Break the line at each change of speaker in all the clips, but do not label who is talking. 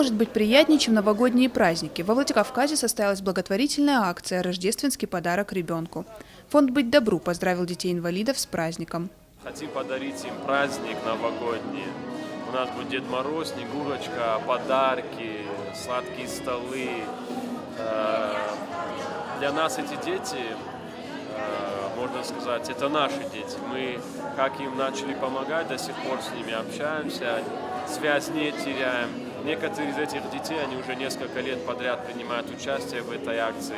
может быть приятнее, чем новогодние праздники? Во Владикавказе состоялась благотворительная акция «Рождественский подарок ребенку». Фонд «Быть добру» поздравил детей-инвалидов с праздником.
Хотим подарить им праздник новогодний. У нас будет Дед Мороз, Снегурочка, подарки, сладкие столы. Для нас эти дети, можно сказать, это наши дети. Мы, как им начали помогать, до сих пор с ними общаемся, связь не теряем. Некоторые из этих детей, они уже несколько лет подряд принимают участие в этой акции.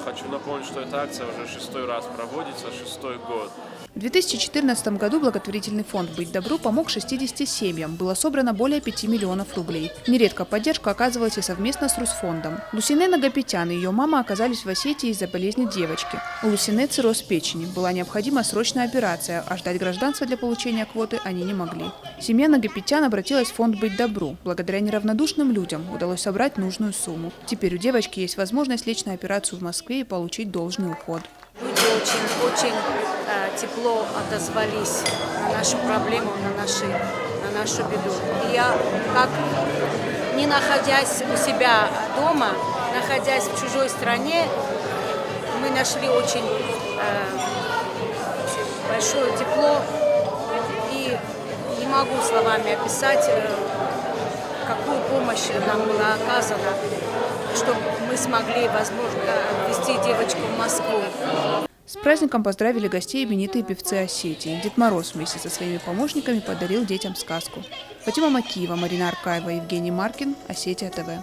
Хочу напомнить, что эта акция уже 6-й раз проводится, 6-й год.
В 2014 году благотворительный фонд «Быть добру» помог 60 семьям. Было собрано более 5 миллионов рублей. Нередко поддержка оказывалась и совместно с Русфондом. Лусине Нагопетян и ее мама оказались в Осетии из-за болезни девочки. У Лусине цирроз печени. Была необходима срочная операция, а ждать гражданства для получения квоты они не могли. Семья Нагопетян обратилась в фонд «Быть добру». Благодаря неравнодушным людям удалось собрать нужную сумму. Теперь у девочки есть возможность лечь на операцию в Москве и получить должный уход.
Люди очень тепло отозвались на нашу проблему, на нашу беду. И я, как не находясь у себя дома, находясь в чужой стране, мы нашли очень большое тепло. И не могу словами описать, какую помощь нам была оказана, чтобы мы смогли, возможно, везти девочку в Москву.
С праздником поздравили гостей именитые певцы Осетии. Дед Мороз вместе со своими помощниками подарил детям сказку. Фатима Макиева, Марина Аркаева, Евгений Маркин, Осетия ТВ.